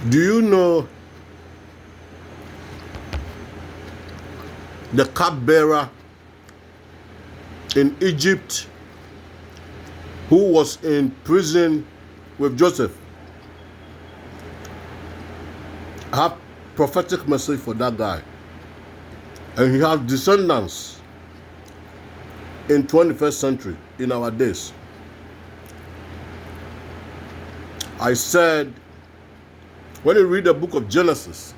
Do you know the cupbearer in Egypt who was in prison with Joseph? I have prophetic message for that guy. And he has descendants in 21st century, in our days. I said, when you read the book of Genesis,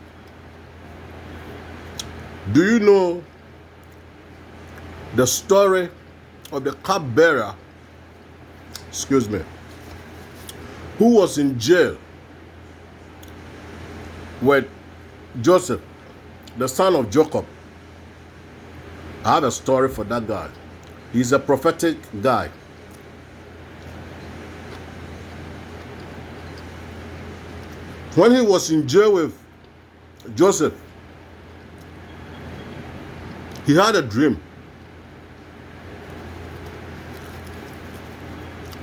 do you know the story of the cupbearer, who was in jail with Joseph, the son of Jacob? I have a story for that guy. He's a prophetic guy. When he was in jail with Joseph, he had a dream.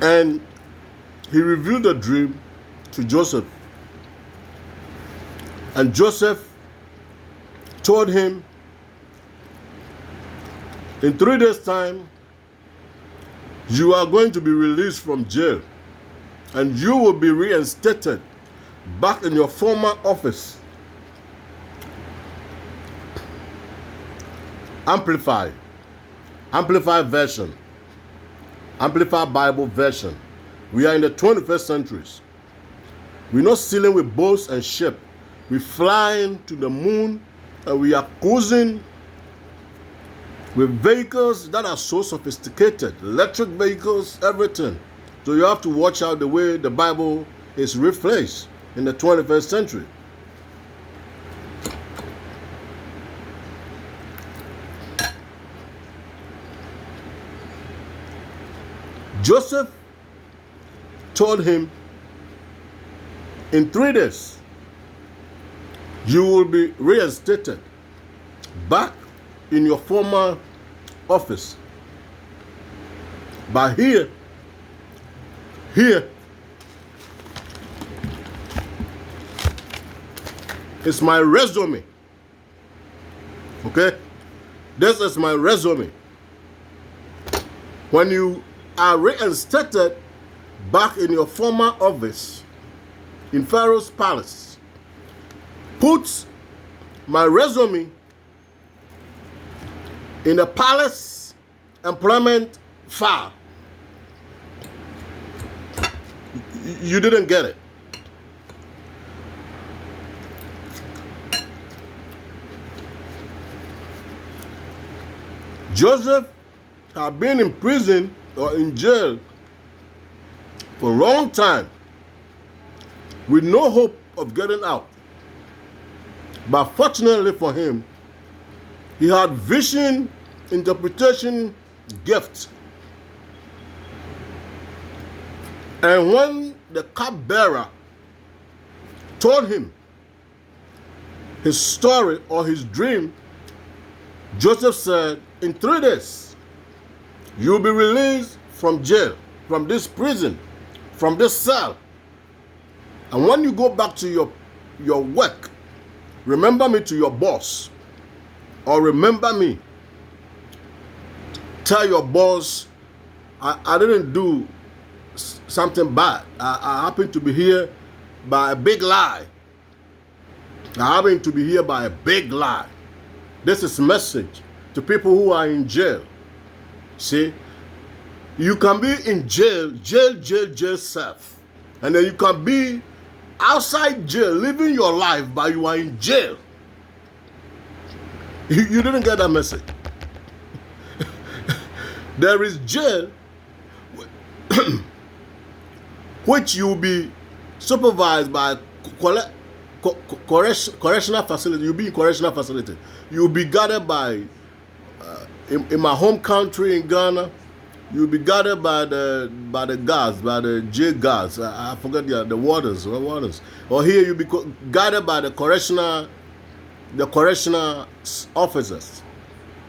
And he revealed the dream to Joseph. And Joseph told him, in 3 days' time, you are going to be released from jail, and you will be reinstated back in your former office. Amplified version, Amplified Bible version. We are in the 21st centuries. We're not sailing with boats and ships. We're flying to the moon, and we are cruising with vehicles that are so sophisticated, electric vehicles, everything. So you have to watch out the way the Bible is rephrased in the 21st century. Joseph told him, in 3 days, you will be reinstated back in your former office. But here is my resume. Okay? This is my resume. When you are reinstated back in your former office in Pharaoh's palace, put my resume in the palace employment file. You didn't get it. Joseph had been in prison or in jail for a long time with no hope of getting out. But fortunately for him, he had vision, interpretation, gift. And when the cupbearer told him his story or his dream, Joseph said, in 3 days, you'll be released from jail, from this prison, from this cell. And when you go back to your work, remember me to your boss, or remember me. Tell your boss, I didn't do something bad. I happen to be here by a big lie. I happen to be here by a big lie. This is a message to people who are in jail. See, you can be in jail self. And then you can be outside jail, living your life, but you are in jail. You didn't get that message. There is jail which you will be supervised by correctional facility. You'll be in correctional facility. You'll be guarded by, in my home country in Ghana, you'll be guarded by the guards, by the jail guards. I forget the wardens. Or here you'll be guarded by the correctional officers,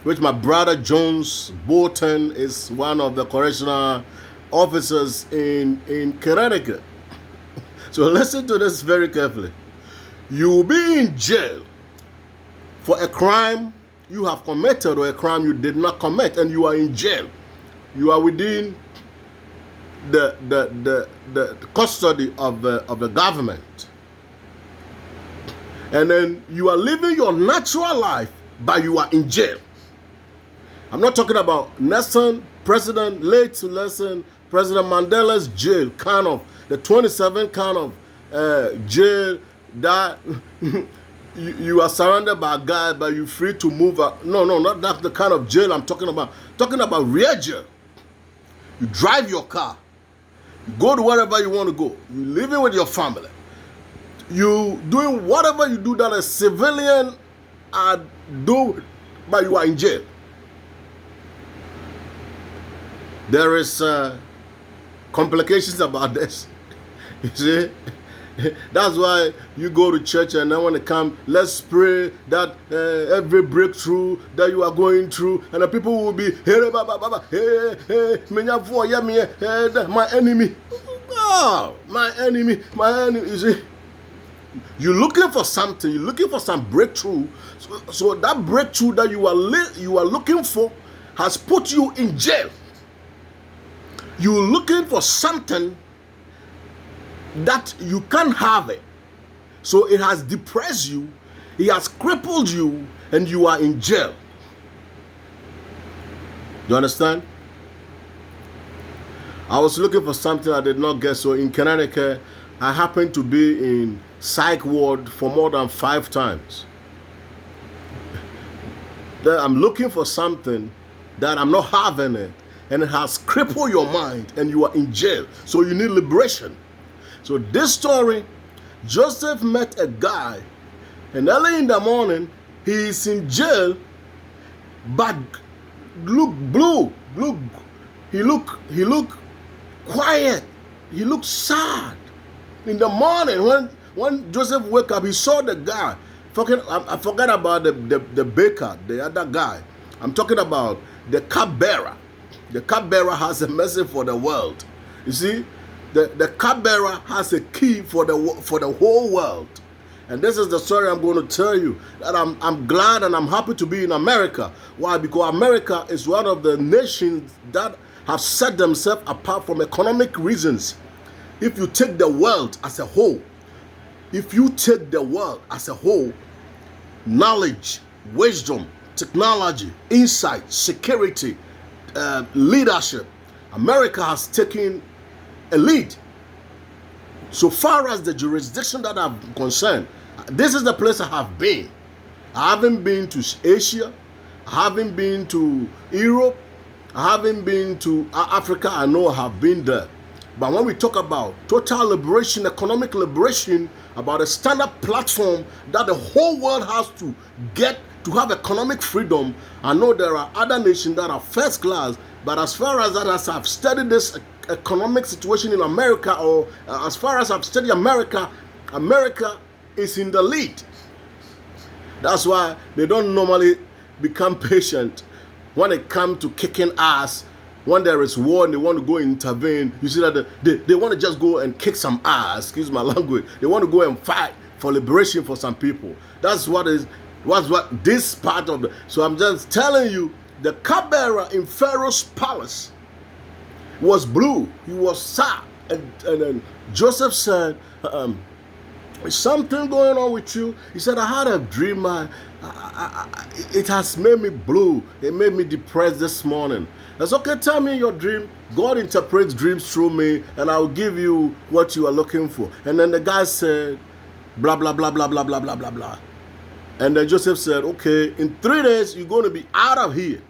which my brother Jones Bolton is one of the correctional officers in Connecticut. So listen to this very carefully. You will be in jail for a crime you have committed or a crime you did not commit, and you are in jail. You are within the custody of the government. And then you are living your natural life, but you are in jail. I'm not talking about late Nelson President Mandela's jail, kind of the 27 kind of jail that you are surrounded by a guy, but you're free to move. No, not that the kind of jail I'm talking about. Talking about real jail. You drive your car, you go to wherever you want to go. You living with your family. You doing whatever you do that a civilian do, but you are in jail. There is complications about this. You see, that's why you go to church and then when they come, let's pray that every breakthrough that you are going through, and the people will be, my enemy. Oh, my enemy. You see, you're looking for something. You're looking for some breakthrough. So that breakthrough that you are looking for has put you in jail. You're looking for something that you can't have it. So it has depressed you, it has crippled you, and you are in jail. You understand? I was looking for something I did not get. So in Connecticut, I happened to be in psych ward for more than 5 times. Then I'm looking for something that I'm not having it, and it has crippled your mind, and you are in jail. So you need liberation. So this story, Joseph met a guy, and early in the morning, he is in jail, but look blue, he look quiet, he looked sad. In the morning, when Joseph woke up, he saw the guy. I forgot about the baker, the other guy. I'm talking about the cupbearer. The cupbearer has a message for the world. You see, the cupbearer has a key for the whole world. And this is the story I'm going to tell you. That I'm glad and I'm happy to be in America. Why? Because America is one of the nations that have set themselves apart from economic reasons. If you take the world as a whole, knowledge, wisdom, technology, insight, security, leadership, America has taken a lead. So far as the jurisdiction that I'm concerned, this is the place I have been. I haven't been to Asia, I haven't been to Europe, I haven't been to Africa. I know I have been there. But when we talk about total liberation, economic liberation, about a standard platform that the whole world has to get to have economic freedom, I know there are other nations that are first class, but as far as that, as I've studied this economic situation in America, or as far as I've studied America, America is in the lead. That's why they don't normally become patient when it comes to kicking ass. When there is war and they want to go intervene, you see that they want to just go and kick some ass, excuse my language. They want to go and fight for liberation for some people. That's what this part of the... So I'm just telling you, the cupbearer in Pharaoh's palace was blue. He was sad. And then Joseph said, is something going on with you? He said, I had a dream. It has made me blue. It made me depressed this morning. That's okay. Tell me your dream. God interprets dreams through me, and I'll give you what you are looking for. And then the guy said, blah, blah, blah, blah, blah, blah, blah, blah, blah. And then Joseph said, okay, in 3 days, you're going to be out of here.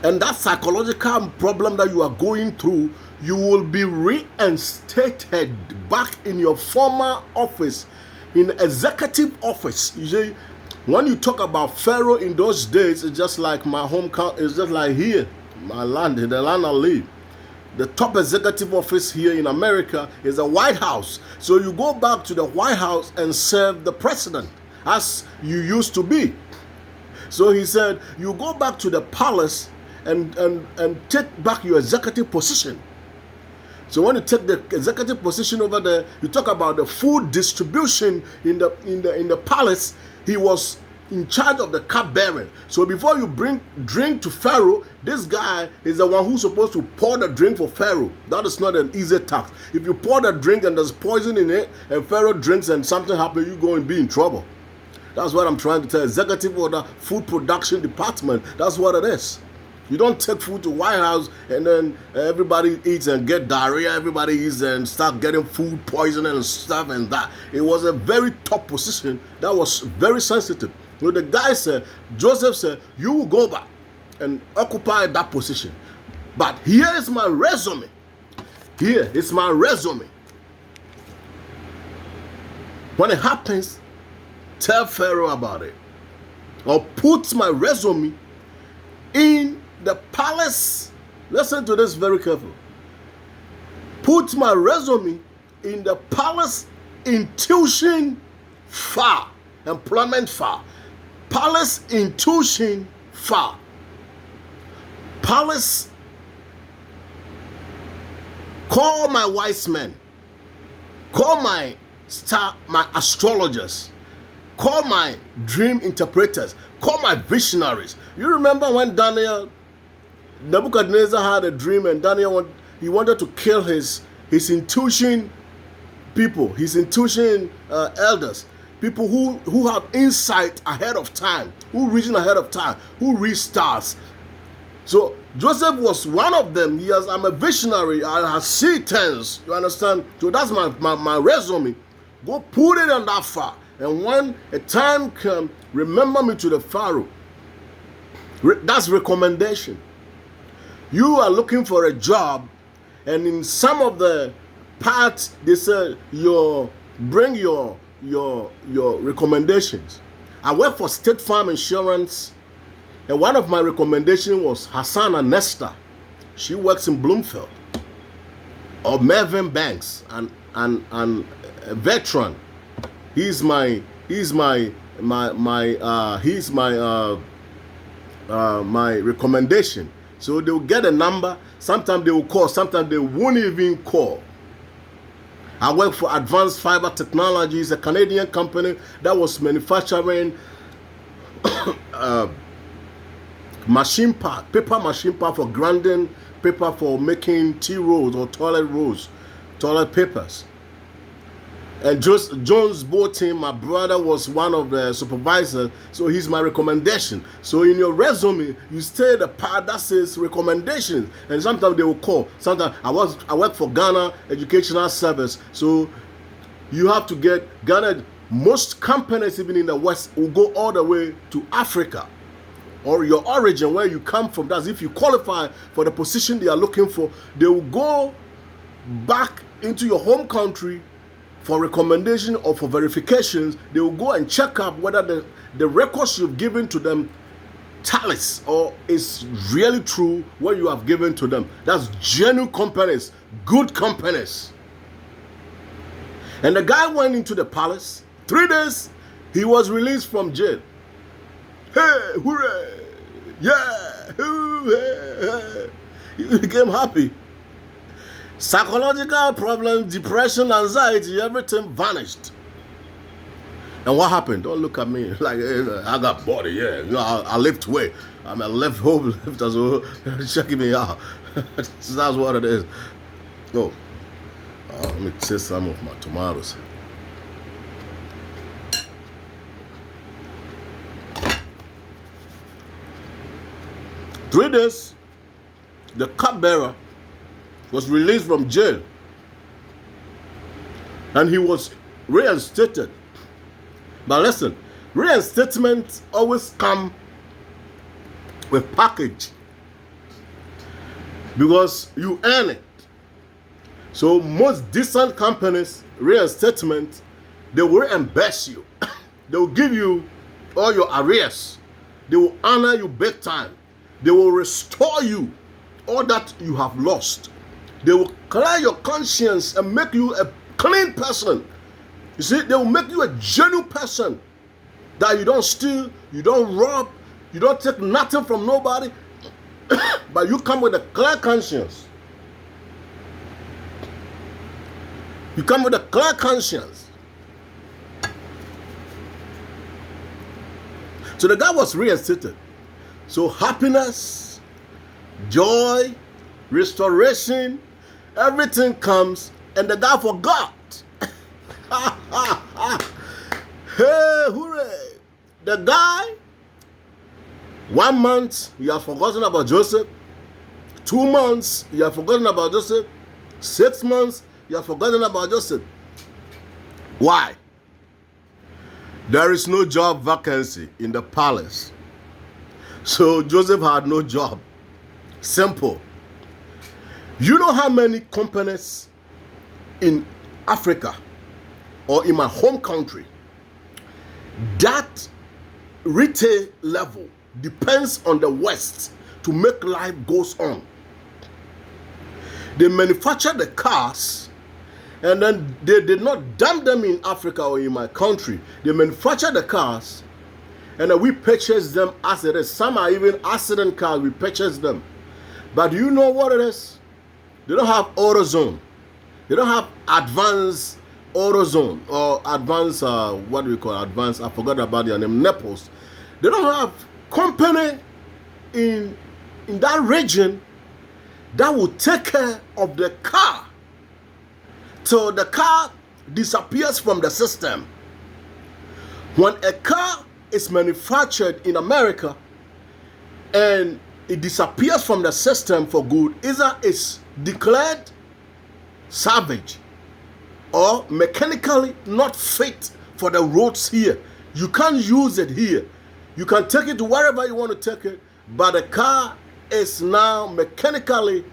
And that psychological problem that you are going through, you will be reinstated back in your former office, in executive office. You see, when you talk about Pharaoh in those days, it's just like my home country, it's just like here, my land, the land I live. The top executive office here in America is the White House. So you go back to the White House and serve the president, as you used to be. So he said, you go back to the palace and take back your executive position. So when you take the executive position over there, you talk about the food distribution in the palace. He was in charge of the cupbearing. So before you bring drink to Pharaoh, this guy is the one who's supposed to pour the drink for Pharaoh. That is not an easy task. If you pour the drink and there's poison in it, and Pharaoh drinks and something happens, you're going to be in trouble. That's what I'm trying to tell. Executive order, food production department. That's what it is. You don't take food to White House and then everybody eats and get diarrhea. Everybody eats and start getting food poisoning and stuff and that. It was a very top position that was very sensitive. You know, the guy said, Joseph said, you will go back and occupy that position. But here is my resume. Here is my resume. When it happens, tell Pharaoh about it. Or put my resume in the palace. Listen to this very carefully. Put my resume in the palace intuition file, employment file. Palace intuition file. Palace. Call my wise men. Call my astrologers. Call my dream interpreters. Call my visionaries. You remember when Nebuchadnezzar had a dream and Daniel wanted to kill his intuition people, his intuition elders, people who have insight ahead of time, who reason ahead of time, who read stars. So Joseph was one of them. I'm a visionary. I see things. You understand? So that's my resume. Go put it on that file. And when a time comes, remember me to the Pharaoh. That's recommendation. You are looking for a job, and in some of the parts they say bring your recommendations. I work for State Farm Insurance, and one of my recommendations was Hassan Anesta. She works in Bloomfield. Or Mervyn Banks, and a veteran. He's my recommendation. So they'll get a number. Sometimes they will call. Sometimes they won't even call. I work for Advanced Fiber Technologies, a Canadian company that was manufacturing machine part, paper machine part for grinding paper for making tea rolls or toilet papers. And Jones Boating, my brother, was one of the supervisors, so he's my recommendation. So in your resume, you stay the part that says recommendations, and sometimes they will call. Sometimes I work for Ghana Educational Service, so you have to get Ghana. Most companies, even in the West, will go all the way to Africa, or your origin, where you come from. That's if you qualify for the position they are looking for. They will go back into your home country for recommendation or for verifications. They will go and check up whether the records you've given to them tallies or is really true what you have given to them. That's genuine companies, good companies. And the guy went into the palace. 3 days, he was released from jail. Hey, hooray! Yeah! Hooray! He became happy. Psychological problems, depression, anxiety, everything vanished. And what happened? Don't look at me like I got body. Yeah, you know, I lift weight. I'm a left home lifter, so checking me out. That's what it is. Oh, let me taste some of my tomatoes. Three days, the cupbearer was released from jail, and he was reinstated. But listen, reinstatement always come with package because you earn it. So most decent companies, reinstatement, they will reimburse you. They will give you all your arrears. They will honor you big time. They will restore you all that you have lost. They will clear your conscience and make you a clean person. You see, they will make you a genuine person. That you don't steal, you don't rob, you don't take nothing from nobody, but you come with a clear conscience. You come with a clear conscience. So the guy was reinstated. So happiness, joy, restoration, everything comes, and the guy forgot. Hey, hooray! The guy, 1 month, you have forgotten about Joseph. 2 months, you have forgotten about Joseph. 6 months, you have forgotten about Joseph. Why? There is no job vacancy in the palace. So Joseph had no job. Simple. You know how many companies in Africa or in my home country, that retail level depends on the West to make life goes on. They manufacture the cars, and then they did not dump them in Africa or in my country. They manufacture the cars, and then we purchase them as it is. Some are even accident cars, we purchase them. But do you know what it is? They don't have AutoZone. They don't have advanced AutoZone or advanced, what do we call it? Advanced, I forgot about their name, Nepos. They don't have company in that region that will take care of the car till the car disappears from the system. When a car is manufactured in America and it disappears from the system for good, either it's declared salvage or mechanically not fit for the roads here. You can't use it here. You can take it to wherever you want to take it, but the car is now mechanically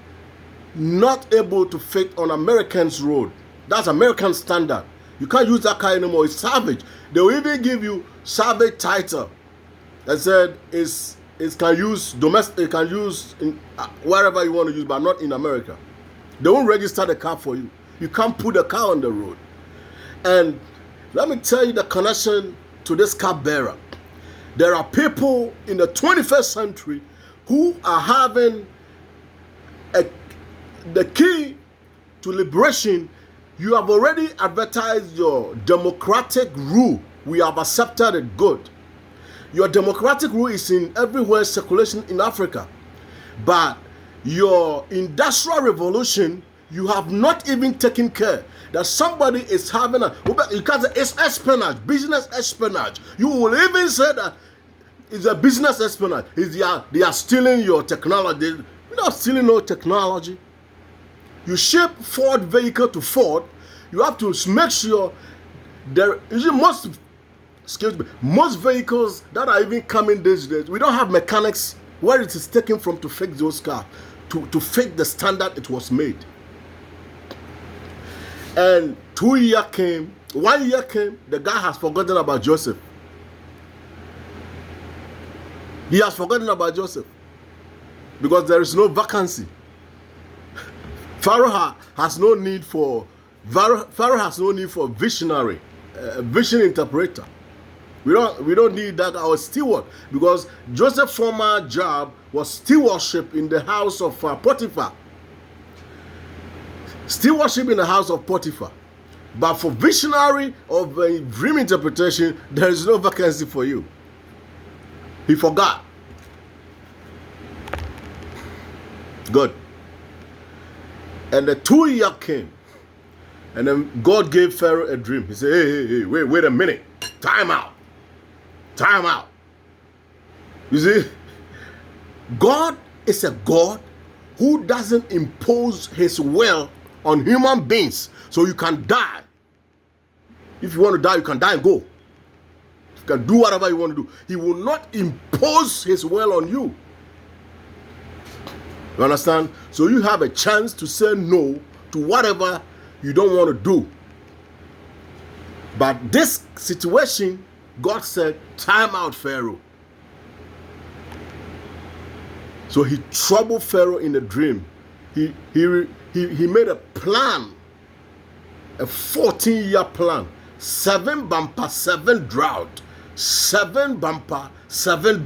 not able to fit on American's road. That's American standard. You can't use that car anymore. It's salvage. They will even give you salvage title. They said it can use domestic. It can use in wherever you want to use, but not in America. They won't register the car for you. You can't put the car on the road. And let me tell you the connection to this car bearer. There are people in the 21st century who are having the key to liberation. You have already advertised your democratic rule. We have accepted it, good. Your democratic rule is in everywhere circulation in Africa. But your industrial revolution, you have not even taken care that somebody is having because it's espionage, business espionage. You will even say that it's a business espionage. They are stealing your technology. You're not stealing no technology. You ship Ford vehicle to Ford, you have to make sure there is most vehicles that are even coming these days, we don't have mechanics where it is taken from to fix those cars, to fit the standard it was made. And 2 years came, 1 year came, the guy has forgotten about Joseph. He has forgotten about Joseph because there is no vacancy. Pharaoh has no need for visionary, vision interpreter. We don't need that, our steward, because Joseph's former job was stewardship in the house of Potiphar. Stewardship in the house of Potiphar. But for visionary or dream interpretation, there is no vacancy for you. He forgot. Good. And the 2 year came. And then God gave Pharaoh a dream. He said, hey, wait a minute. Time out. Time out. You see, God is a God who doesn't impose his will on human beings. So you can die. If you want to die, you can die and go. You can do whatever you want to do. He will not impose his will on you. You understand? So you have a chance to say no to whatever you don't want to do. But this situation, God said, time out, Pharaoh. So he troubled Pharaoh in a dream. He made a plan, a 14-year plan. 7 bumper, 7 drought. 7 bumper, 7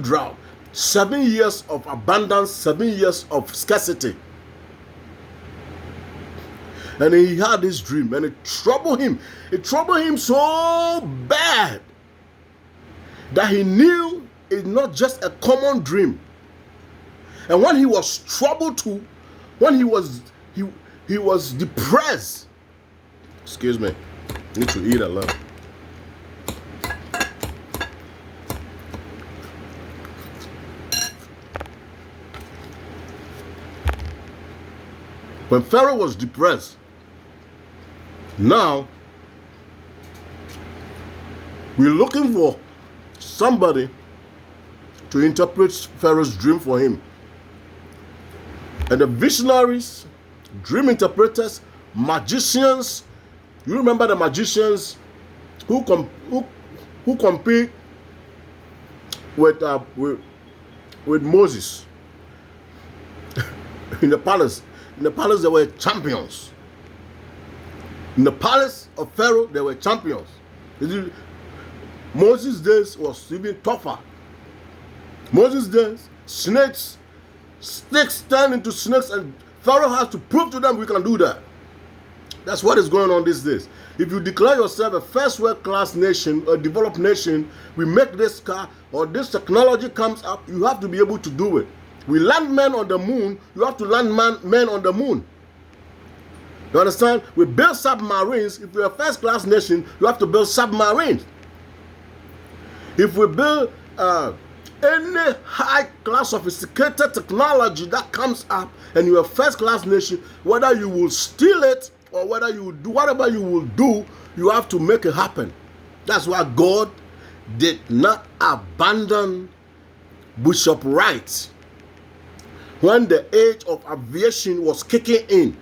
drought. 7 years of abundance, 7 years of scarcity. And he had this dream, and it troubled him. It troubled him so bad that he knew it's not just a common dream. And when he was troubled too, when he was depressed. Excuse me, I need to eat a lot. When Pharaoh was depressed, now we're looking for somebody to interpret Pharaoh's dream for him. And the visionaries, dream interpreters, magicians, you remember the magicians who compete with Moses in the palace. In the palace, they were champions. In the palace of Pharaoh, they were champions. Moses' days was even tougher. Moses' days, snakes turn into snakes, and Pharaoh has to prove to them we can do that. That's what is going on these days. If you declare yourself a first world class nation, a developed nation, we make this car or this technology comes up, you have to be able to do it. We land men on the moon, you have to land men on the moon. You understand? We build submarines. If you're a first class nation, you have to build submarines. If we build any high class sophisticated technology that comes up and you're a first class nation, whether you will steal it or whether you will do whatever you will do, you have to make it happen. That's why God did not abandon Bishop Wright when the age of aviation was kicking in.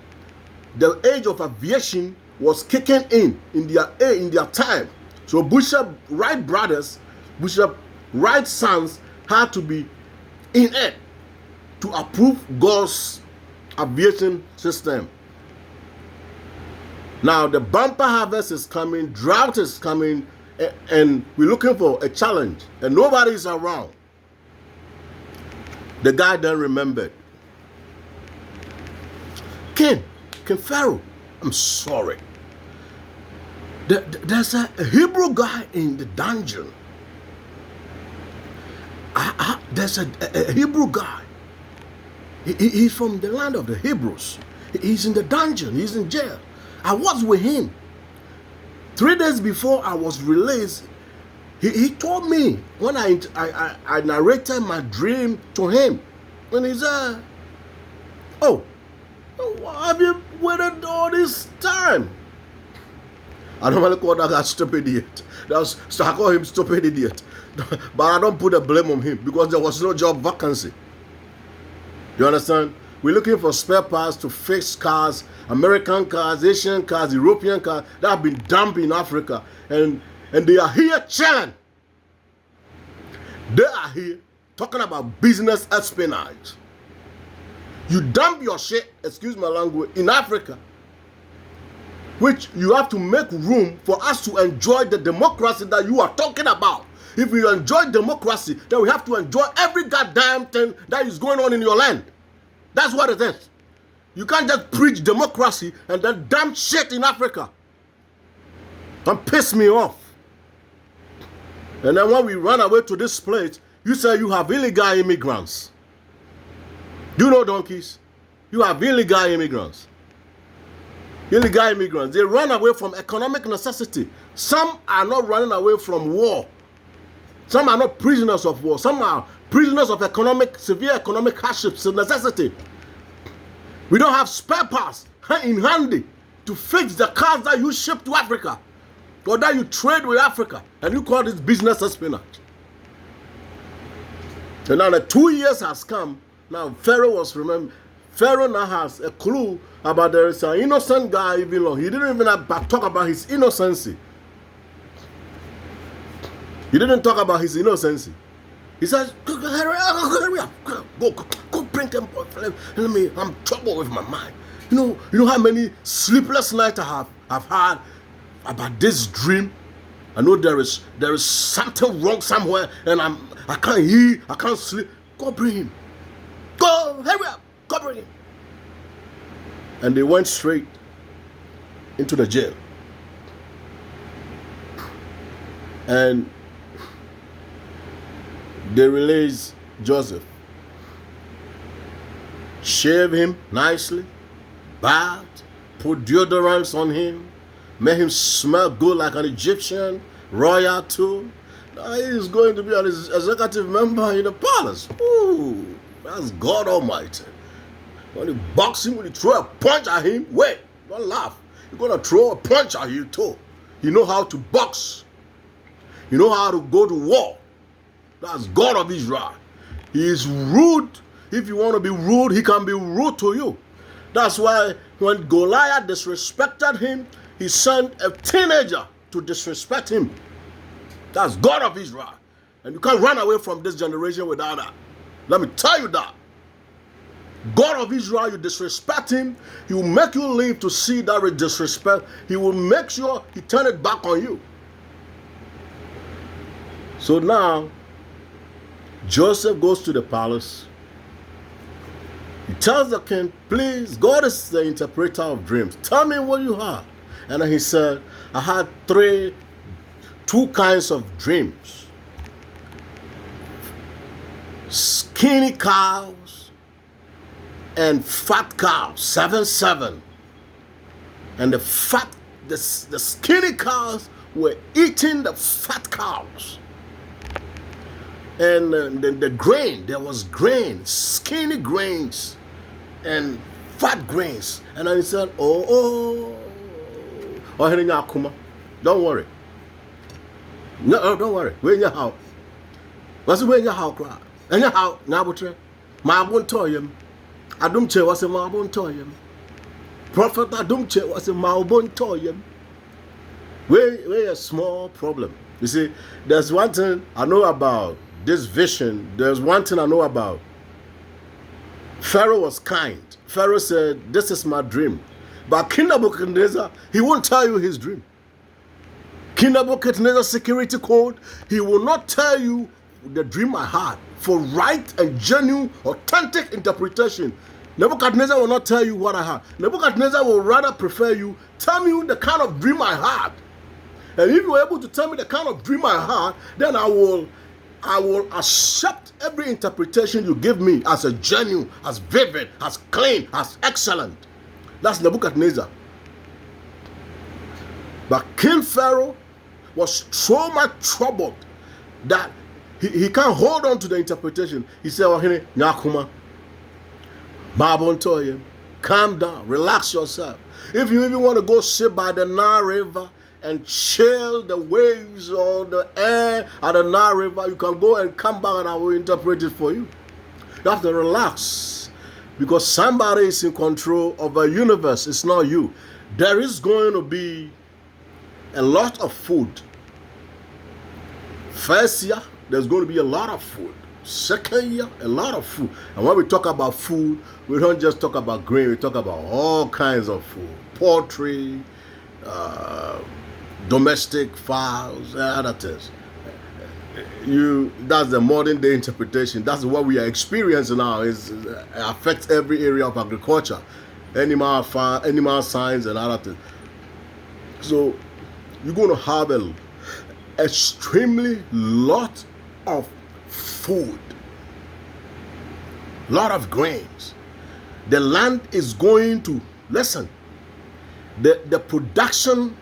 The age of aviation was kicking in their time. So Bishop Wright brothers, Bishop Wright sons had to be in it to approve God's aviation system. Now the bumper harvest is coming, drought is coming, and we're looking for a challenge, and nobody is around. The guy then remembered. King Pharaoh, I'm sorry. There's a Hebrew guy in the dungeon. There's a Hebrew guy. He's from the land of the Hebrews. He's in the dungeon. He's in jail. I was with him. 3 days before I was released, he told me when I narrated my dream to him. And he said, oh, why have you waited all this time? I normally call that guy stupid idiot. So I call him stupid idiot. But I don't put the blame on him because there was no job vacancy. You understand? We're looking for spare parts to fix cars, American cars, Asian cars, European cars that have been dumped in Africa. And they are here chilling. They are here talking about business espionage. You dump your shit, excuse my language, in Africa, which you have to make room for us to enjoy the democracy that you are talking about. If we enjoy democracy, then we have to enjoy every goddamn thing that is going on in your land. That's what it is. You can't just preach democracy and then dump shit in Africa. Don't piss me off. And then when we run away to this place, you say you have illegal immigrants. You know, donkeys, you have illegal immigrants. Illegal immigrants, they run away from economic necessity. Some are not running away from war. Some are not prisoners of war. Some are prisoners of severe economic hardships and necessity. We don't have spare parts in handy to fix the cars that you ship to Africa or that you trade with Africa, and you call this business espionage. And now the 2 years has come. Now Pharaoh now has a clue about there is an innocent guy even long. He didn't even talk about his innocency. He didn't talk about his innocency. He says, hurry up, go bring them. I'm troubled with my mind. You know how many sleepless nights I have had about this dream. I know there is something wrong somewhere, and I can't hear, I can't sleep. Go bring him. Go, hurry up, go bring him. And they went straight into the jail. And they release Joseph. Shave him nicely, bath, put deodorants on him, make him smell good like an Egyptian, royal too. Now he's going to be an executive member in the palace. Ooh, that's God Almighty. When you box him, when you throw a punch at him, wait, don't laugh. You're going to throw a punch at you too. You know how to box. You know how to go to war. That's God of Israel. He is rude. If you want to be rude, he can be rude to you. That's why when Goliath disrespected him, he sent a teenager to disrespect him. That's God of Israel. And you can't run away from this generation without that. Let me tell you that. God of Israel, you disrespect him, he will make you live to see that disrespect. He will make sure he turn it back on you. So now, Joseph goes to the palace. He tells the king, please, God is the interpreter of dreams. Tell me what you had. And then he said, I had two kinds of dreams. Skinny cows and fat cows, 7-7. And the skinny cows were eating the fat cows. And the grain, there was grain, skinny grains and fat grains. And then he said, don't worry. No, don't worry. We're in your house. What's in your house, cry? In your house, Nabutre. My won't tell him. I don't tell what's in my won't tell him. Prophet, I don't tell what's in my won't tell him. We're a small problem. You see, there's one thing I know about this vision. There's one thing I know about. Pharaoh was kind. Pharaoh said, this is my dream. But King Nebuchadnezzar, he won't tell you his dream. King Nebuchadnezzar's security code, he will not tell you the dream I had. For right and genuine, authentic interpretation, Nebuchadnezzar will not tell you what I had. Nebuchadnezzar will rather prefer you tell me the kind of dream I had. And if you're able to tell me the kind of dream I had, then I will accept every interpretation you give me as a genuine, as vivid, as clean, as excellent. That's Nebuchadnezzar. But King Pharaoh was so much troubled that he can't hold on to the interpretation. He said, Nyakuma, calm down, relax yourself. If you even want to go sit by the Nile River and chill the waves or the air at the Nile River, you can go and come back and I will interpret it for you. You have to relax because somebody is in control of a universe. It's not you. There is going to be a lot of food. First year, there's going to be a lot of food. Second year, a lot of food. And when we talk about food, we don't just talk about grain, we talk about all kinds of food. Poultry, domestic fowls, and other things. That's the modern day interpretation. That's what we are experiencing now. It affects every area of agriculture, animal science, and other things. So you're going to have an extremely lot of food, lot of grains. The land is going to listen. The production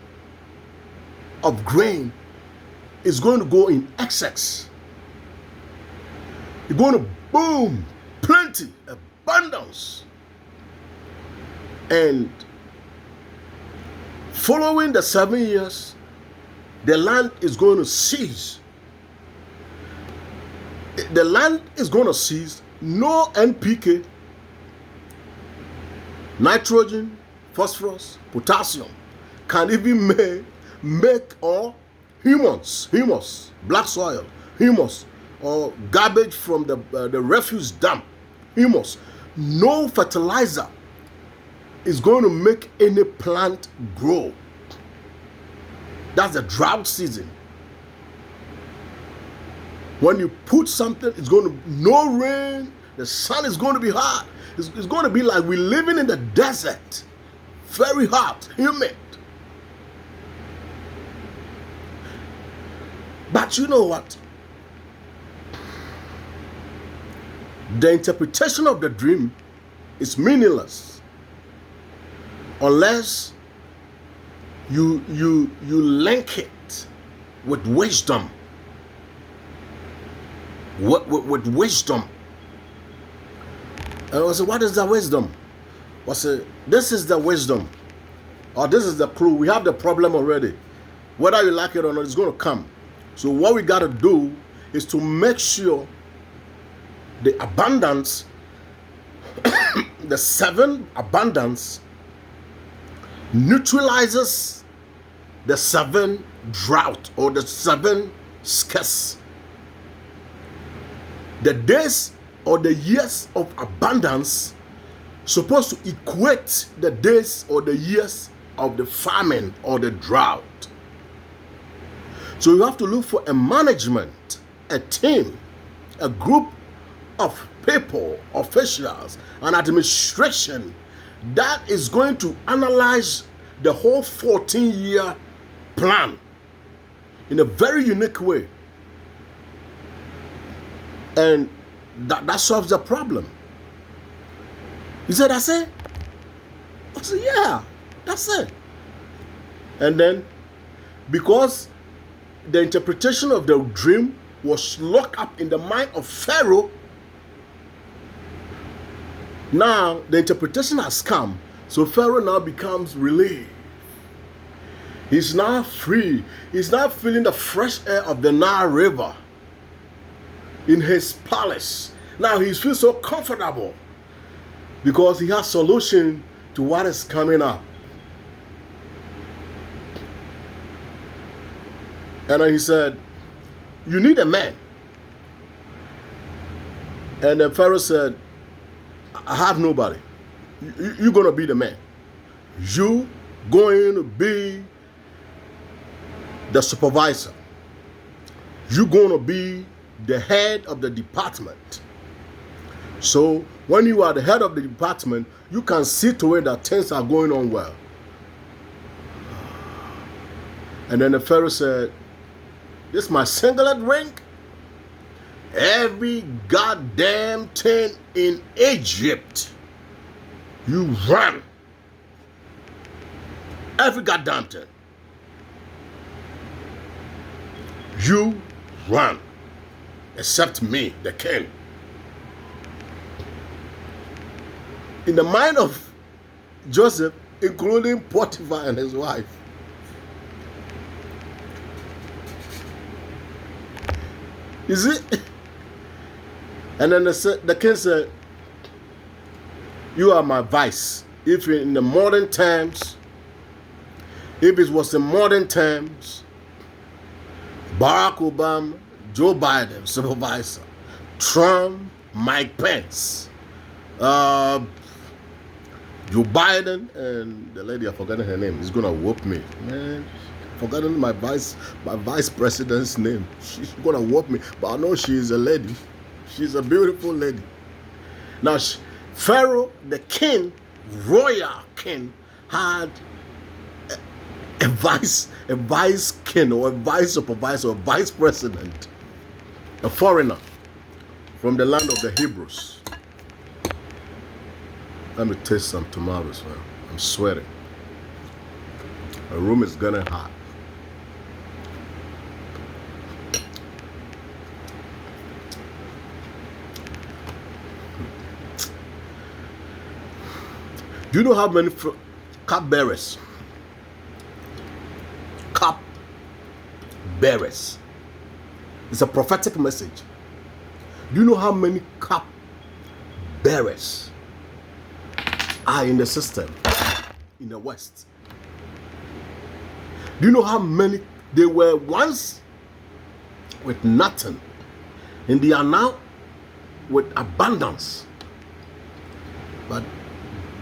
of grain is going to go in excess. You're going to boom, plenty, abundance. And following the 7 years, the land is going to cease. The land is going to cease. No NPK, nitrogen, phosphorus, potassium can even make or humus, black soil, humus, or garbage from the refuse dump, humus. No fertilizer is going to make any plant grow. That's the drought season. When you put something, it's going to no rain. The sun is going to be hot. It's going to be like we're living in the desert. Very hot, humid. But you know what? The interpretation of the dream is meaningless unless you link it with wisdom. With wisdom. And I said, what is the wisdom? I said, this is the wisdom. Or this is the clue. We have the problem already. Whether you like it or not, it's going to come. So what we got to do is to make sure the abundance, the 7 abundance, neutralizes the 7 drought or the 7 scarce. The days or the years of abundance supposed to equate the days or the years of the famine or the drought. So you have to look for a management, a team, a group of people, officials, and administration that is going to analyze the whole 14-year plan in a very unique way. And that solves the problem. He said, that's it? I said, yeah, that's it. And then, because the interpretation of the dream was locked up in the mind of Pharaoh, now the interpretation has come. So Pharaoh now becomes relieved. He's now free. He's now feeling the fresh air of the Nile River in his palace. Now he feels so comfortable because he has solution to what is coming up. And then he said, you need a man. And then Pharaoh said, I have nobody. You're going to be the man. You going to be the supervisor. You're going to be the head of the department. So when you are the head of the department, you can see to it that things are going on well. And then the Pharaoh said, this is my singlet ring. Every goddamn thing in Egypt, you run. Every goddamn thing. You run. Except me, the king. In the mind of Joseph, including Potiphar and his wife, you see? And then the king said, you are my vice. If in the modern times, if it was in modern times, Barack Obama, Joe Biden, supervisor, Trump, Mike Pence, Joe Biden, and the lady, I've forgotten her name, is gonna whoop me. Man, forgotten my vice president's name. She's gonna whoop me, but I know she is a lady. She's a beautiful lady. Now, Pharaoh, the king, royal king, had a vice king or a vice supervisor, a vice president, a foreigner from the land of the Hebrews. Let me taste some tomatoes, man. I'm sweating. The room is getting hot. Do you know how many cupbearers? Cupbearers. It's a prophetic message. Do you know how many cupbearers are in the system in the West? Do you know how many? They were once with nothing, and they are now with abundance. But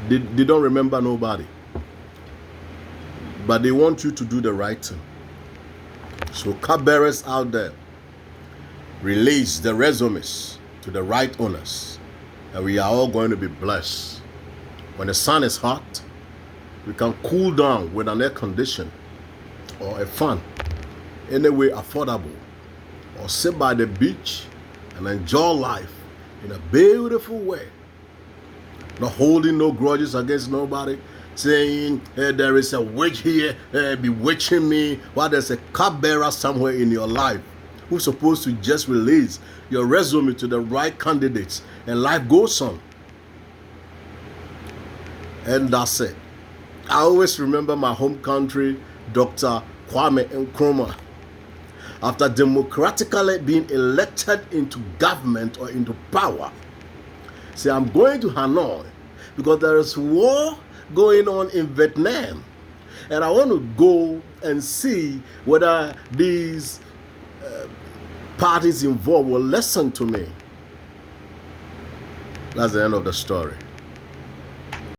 they don't remember nobody. But they want you to do the right thing. So cupbearers out there, release the resumes to the right owners, and we are all going to be blessed. When the sun is hot, we can cool down with an air condition or a fan, anyway affordable, or sit by the beach and enjoy life in a beautiful way. Not holding no grudges against nobody, saying, hey, there is a witch here, bewitching me, while there's a cupbearer somewhere in your life who's supposed to just release your resume to the right candidates, and life goes on. And that's it. I always remember my home country, Dr. Kwame Nkrumah, after democratically being elected into government or into power. Say, I'm going to Hanoi because there is war going on in Vietnam, and I want to go and see whether these parties involved will listen to me. That's the end of the story.